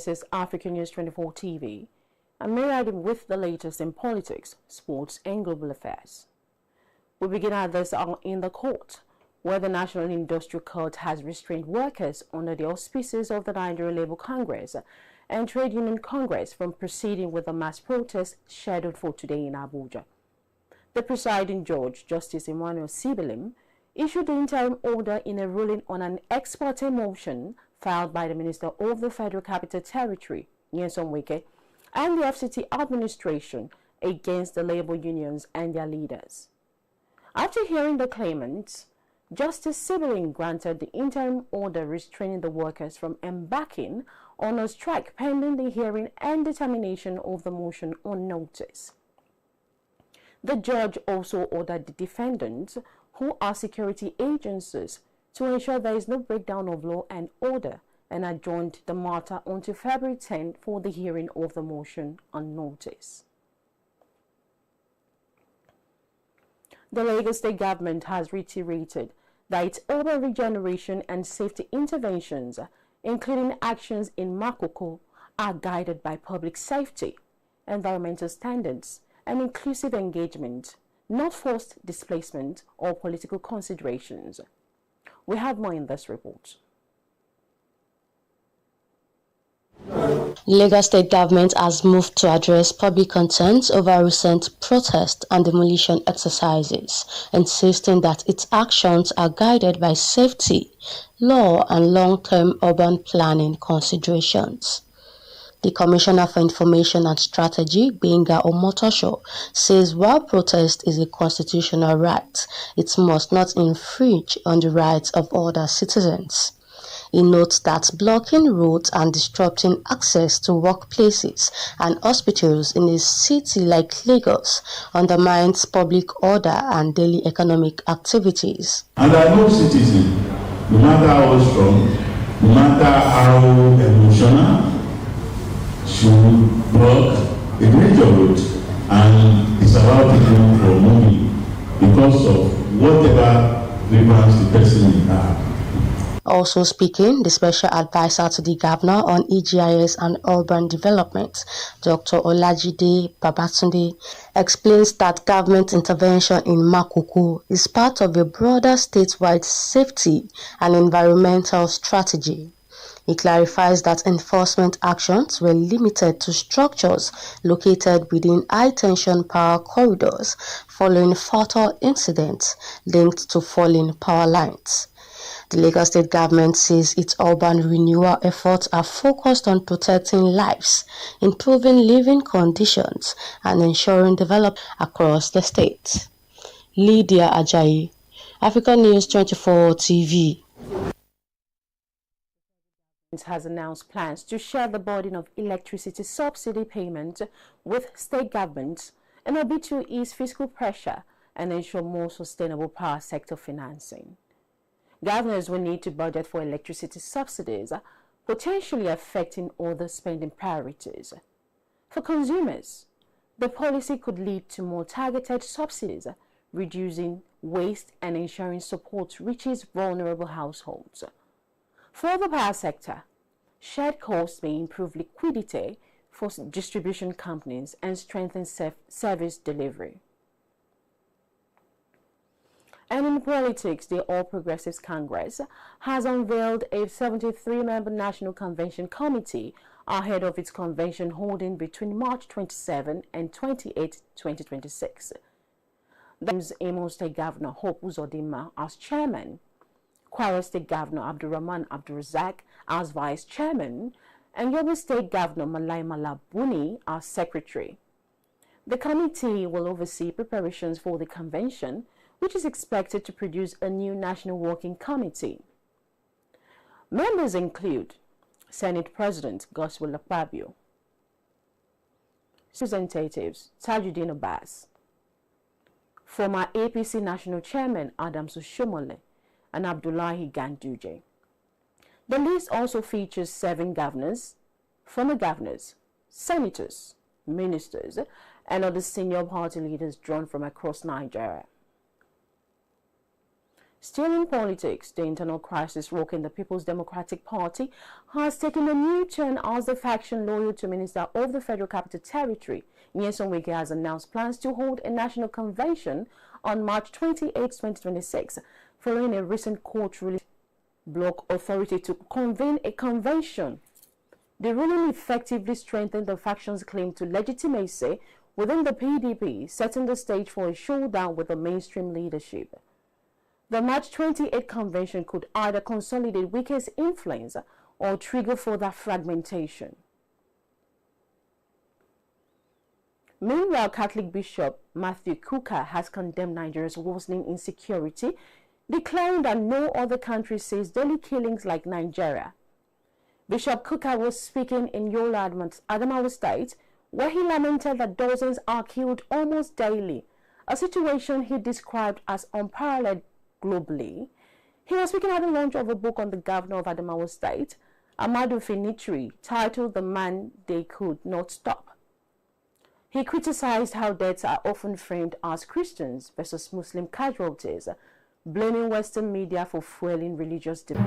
This is Africa News 24 TV. I'm Miriam with the latest in politics, sports and global affairs. We begin at this in the court, where the National Industrial Court has restrained workers under the auspices of the Nigerian Labour Congress and Trade Union Congress from proceeding with the mass protest scheduled for today in Abuja. The presiding judge, Justice Emmanuel Sibilim, issued the interim order in a ruling on an ex parte motion filed by the Minister of the Federal Capital Territory, Wike, and the FCT administration against the labor unions and their leaders. After hearing the claimants, Justice Sibilim granted the interim order restraining the workers from embarking on a strike pending the hearing and determination of the motion on notice. The judge also ordered the defendants, who are security agencies, to ensure there is no breakdown of law and order, and adjourned the matter until February 10 for the hearing of the motion on notice. The Lagos State government has reiterated that its urban regeneration and safety interventions, including actions in Makoko, are guided by public safety, environmental standards, and inclusive engagement, not forced displacement or political considerations. We have more in this report. Lagos State government has moved to address public concerns over recent protest and demolition exercises, insisting that its actions are guided by safety, law, and long-term urban planning considerations. The Commissioner for Information and Strategy, Benga Omotosho, says while protest is a constitutional right, it must not infringe on the rights of other citizens. He notes that blocking roads and disrupting access to workplaces and hospitals in a city like Lagos undermines public order and daily economic activities. And I know citizens, no matter how strong, no matter how emotional, should block a major road and disallow people from moving because of whatever grievance the person may have. Also speaking, the Special Advisor to the Governor on EGIS and Urban Development, Dr. Olajide Babatunde, explains that government intervention in Makoko is part of a broader statewide safety and environmental strategy. He clarifies that enforcement actions were limited to structures located within high-tension power corridors following fatal incidents linked to falling power lines. The Lagos State government says its urban renewal efforts are focused on protecting lives, improving living conditions, and ensuring development across the state. Lydia Ajayi, Africa News 24 TV. Has announced plans to share the burden of electricity subsidy payment with state governments in a bid to ease fiscal pressure and ensure more sustainable power sector financing. Governors will need to budget for electricity subsidies, potentially affecting other spending priorities. For consumers, the policy could lead to more targeted subsidies, reducing waste and ensuring support reaches vulnerable households. For the power sector, shared costs may improve liquidity for distribution companies and strengthen service delivery. And in politics, the All Progressives Congress has unveiled a 73-member National Convention Committee ahead of its convention holding between March 27 and 28, 2026. There's Imo State Governor Hope Uzodinma as chairman, Kwara State Governor Abdurrahman Abdurrazak as Vice Chairman, and Yobe State Governor Malai Malabuni as Secretary. The committee will oversee preparations for the convention, which is expected to produce a new National Working Committee. Members include Senate President Godswill Akpabio, Representatives Tajuddin Abbas, former APC National Chairman Adams Oshomole, and Abdullahi Ganduje. The list also features 7 governors, former governors, senators, ministers, and other senior party leaders drawn from across Nigeria. Still in politics, the internal crisis rocking the People's Democratic Party has taken a new turn as the faction loyal to Minister of the Federal Capital Territory, Wike, has announced plans to hold a national convention on March 28, 2026, following a recent court ruling bloc authority to convene a convention. The ruling effectively strengthened the faction's claim to legitimacy within the PDP, setting the stage for a showdown with the mainstream leadership. The March 28 convention could either consolidate Wike's influence or trigger further fragmentation. Meanwhile, Catholic Bishop Matthew Kukah has condemned Nigeria's worsening insecurity, declaring that no other country sees daily killings like Nigeria. Bishop Kukah was speaking in Yola, Adamawa State, where he lamented that dozens are killed almost daily, a situation he described as unparalleled globally. He was speaking at the launch of a book on the governor of Adamawa State, Amadu Finitri, titled The Man They Could Not Stop. He criticized how deaths are often framed as Christians versus Muslim casualties, blaming Western media for fueling religious debate.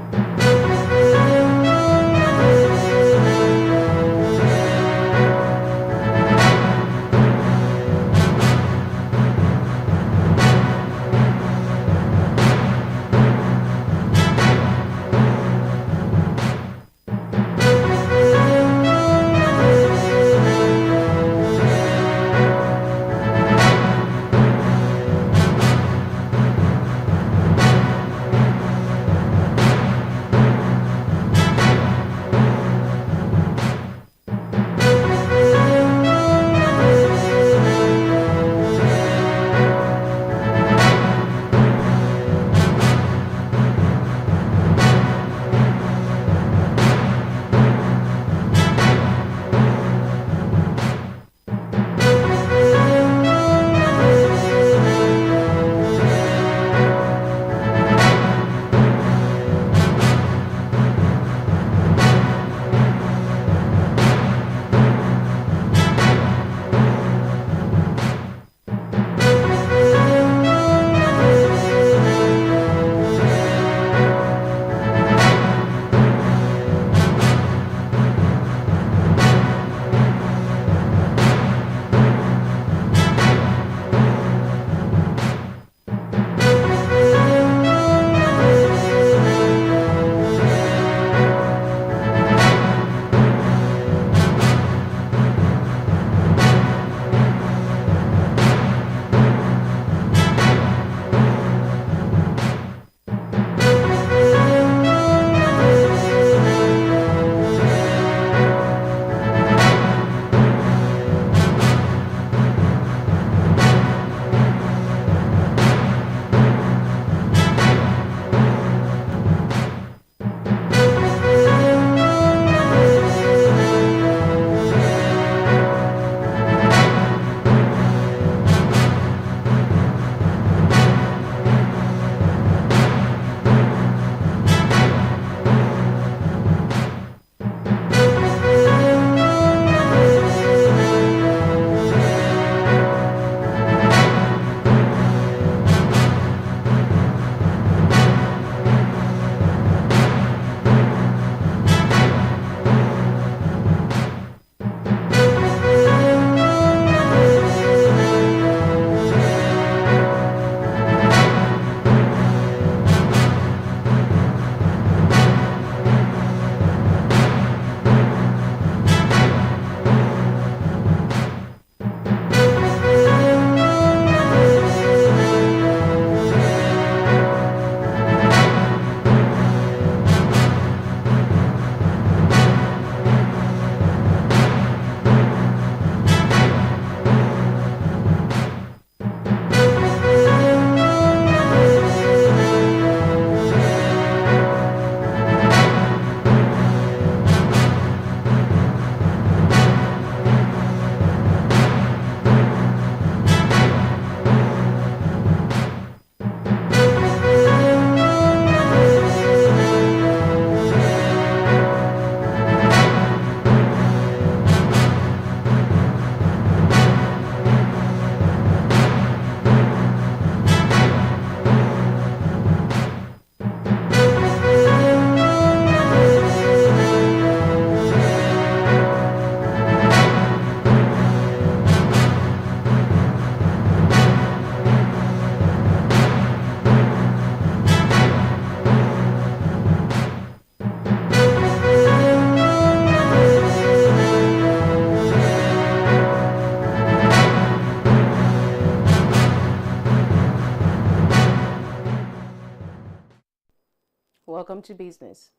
Welcome to business.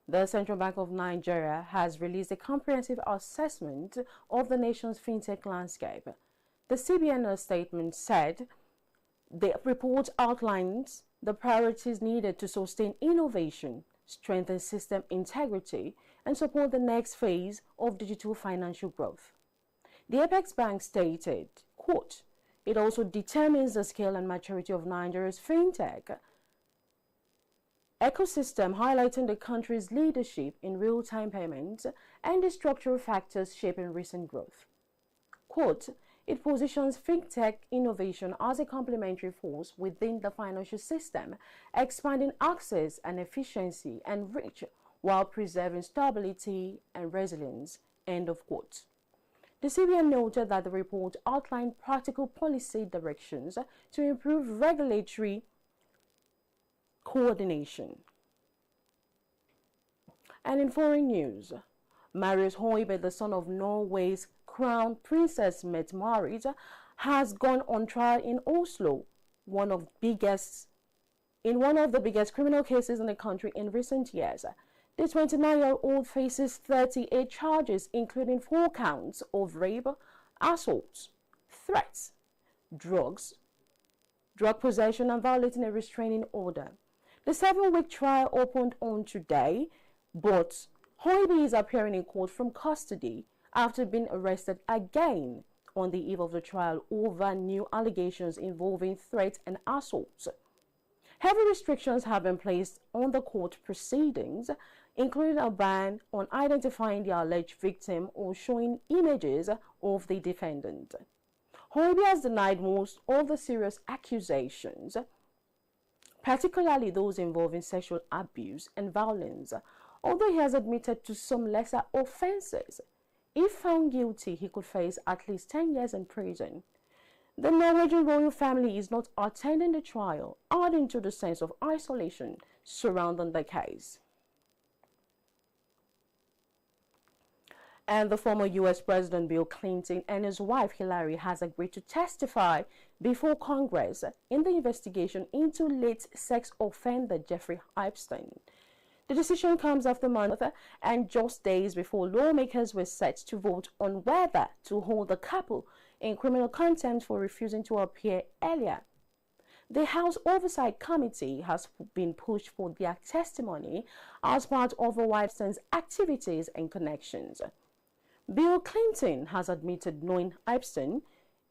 The Central Bank of Nigeria has released a comprehensive assessment of the nation's fintech landscape. The CBN statement said the report outlines the priorities needed to sustain innovation, strengthen system integrity, and support the next phase of digital financial growth. The Apex Bank stated, quote, "It also determines the scale and maturity of Nigeria's fintech ecosystem, highlighting the country's leadership in real-time payments and the structural factors shaping recent growth." Quote, "It positions fintech innovation as a complementary force within the financial system, expanding access and efficiency and reach while preserving stability and resilience." End of quote. The CBN noted that the report outlined practical policy directions to improve regulatory coordination. And in foreign news, Marius Høiberg, the son of Norway's crown princess Mette-Marit, has gone on trial in Oslo, one of the biggest criminal cases in the country in recent years. The 29-year-old faces 38 charges, including 4 counts of rape, assault, threats, drug possession, and violating a restraining order. The 7-week trial opened on today, but Høiberg is appearing in court from custody after being arrested again on the eve of the trial over new allegations involving threats and assaults. Heavy restrictions have been placed on the court proceedings, including a ban on identifying the alleged victim or showing images of the defendant. Høiberg has denied most of the serious accusations, particularly those involving sexual abuse and violence, although he has admitted to some lesser offenses. If found guilty, he could face at least 10 years in prison. The Norwegian royal family is not attending the trial, adding to the sense of isolation surrounding the case. And the former U.S. President Bill Clinton and his wife Hillary has agreed to testify before Congress in the investigation into late sex offender Jeffrey Epstein. The decision comes after months and just days before lawmakers were set to vote on whether to hold the couple in criminal contempt for refusing to appear earlier. The House Oversight Committee has been pushed for their testimony as part of Epstein's activities and connections. Bill Clinton has admitted knowing Epstein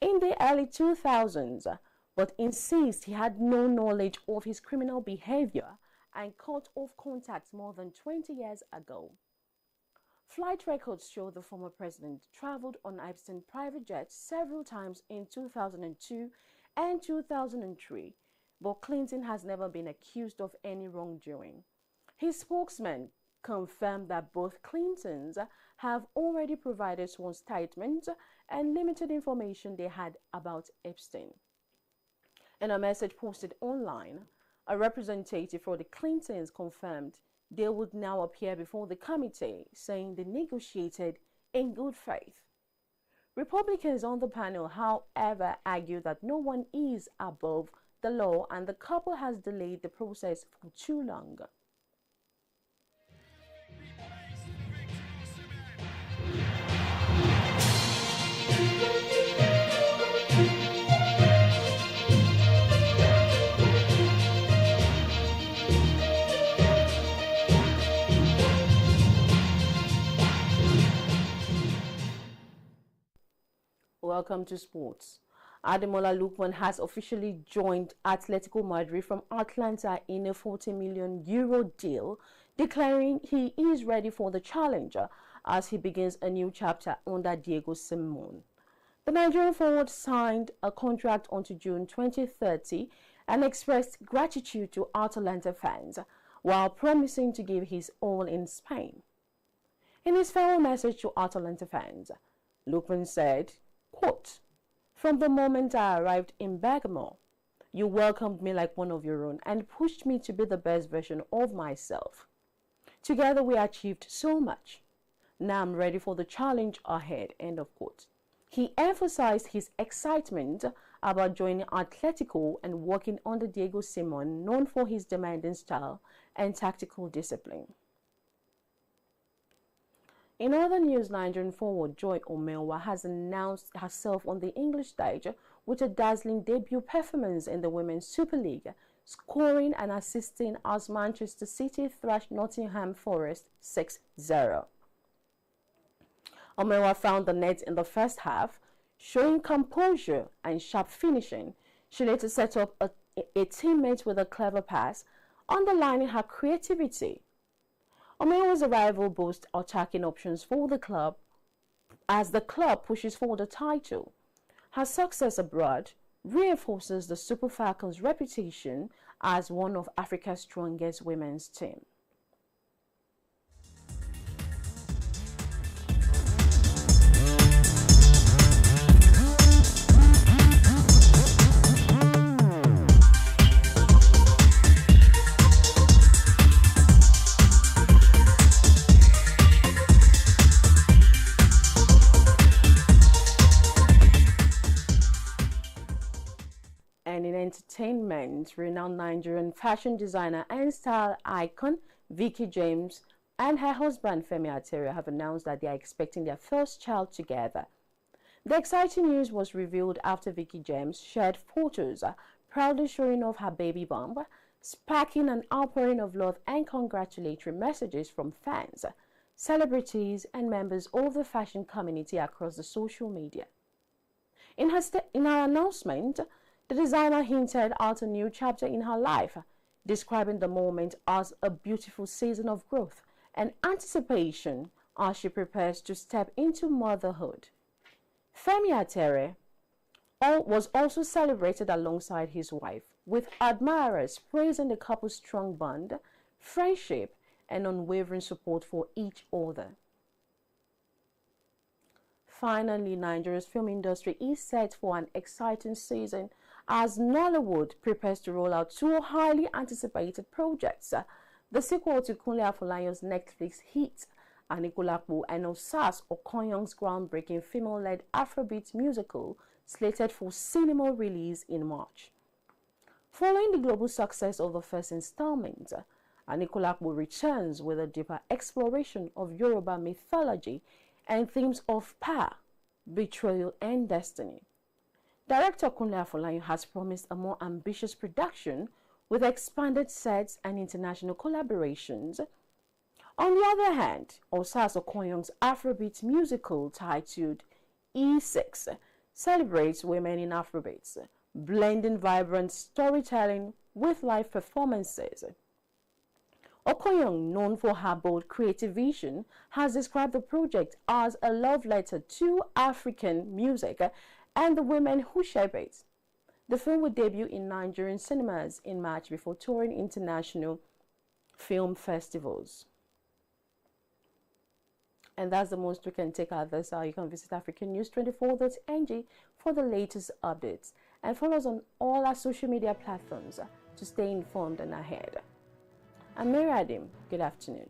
in the early 2000s, but insists he had no knowledge of his criminal behavior and cut off contacts more than 20 years ago. Flight records show the former president traveled on Epstein's private jet several times in 2002 and 2003, but Clinton has never been accused of any wrongdoing. His spokesman confirmed that both Clintons have already provided sworn statements and limited information they had about Epstein. In a message posted online, a representative for the Clintons confirmed they would now appear before the committee, saying they negotiated in good faith. Republicans on the panel, however, argue that no one is above the law and the couple has delayed the process for too long. Welcome to sports. Ademola Lookman has officially joined Atletico Madrid from Atlanta in a €40 million deal, declaring he is ready for the challenger as he begins a new chapter under Diego Simeone. The Nigerian forward signed a contract until June 2030 and expressed gratitude to Atalanta fans while promising to give his all in Spain. In his farewell message to Atalanta fans, Lookman said, quote, "From the moment I arrived in Bergamo, you welcomed me like one of your own and pushed me to be the best version of myself. Together we achieved so much. Now I'm ready for the challenge ahead." End of quote. He emphasized his excitement about joining Atletico and working under Diego Simon, known for his demanding style and tactical discipline. In other news, Nigerian forward Joy Omewa has announced herself on the English stage with a dazzling debut performance in the Women's Super League, scoring and assisting as Manchester City thrashed Nottingham Forest 6-0. Omewa found the net in the first half, showing composure and sharp finishing. She later set up a teammate with a clever pass, underlining her creativity. Omewa's arrival boosts attacking options for the club as the club pushes for the title. Her success abroad reinforces the Super Falcons' reputation as one of Africa's strongest women's teams. And in entertainment, renowned Nigerian fashion designer and style icon Wike James and her husband Femi Atere have announced that they are expecting their first child together. The exciting news was revealed after Wike James shared photos proudly showing off her baby bump, sparking an outpouring of love and congratulatory messages from fans, celebrities, and members of the fashion community across the social media. In her announcement, the designer hinted at a new chapter in her life, describing the moment as a beautiful season of growth and anticipation as she prepares to step into motherhood. Femi Atere was also celebrated alongside his wife, with admirers praising the couple's strong bond, friendship, and unwavering support for each other. Finally, Nigeria's film industry is set for an exciting season as Nollywood prepares to roll out two highly anticipated projects. The sequel to Kunle Afolayan's Netflix hit, Anikulapo and Osas Okoyong's groundbreaking female-led Afrobeat musical, slated for cinema release in March. Following the global success of the first installment, Anikulapo returns with a deeper exploration of Yoruba mythology and themes of power, betrayal, and destiny. Director Kunle Afolayan has promised a more ambitious production with expanded sets and international collaborations. On the other hand, Osas Okoyong's Afrobeat musical titled E6 celebrates women in Afrobeats, blending vibrant storytelling with live performances. Okoyong, known for her bold creative vision, has described the project as a love letter to African music and the women who shape it. The film will debut in Nigerian cinemas in March before touring international film festivals. And that's the most we can take out this hour. You can visit africannews24.ng for the latest updates and follow us on all our social media platforms to stay informed and ahead. I'm Mary ADIM. Good afternoon.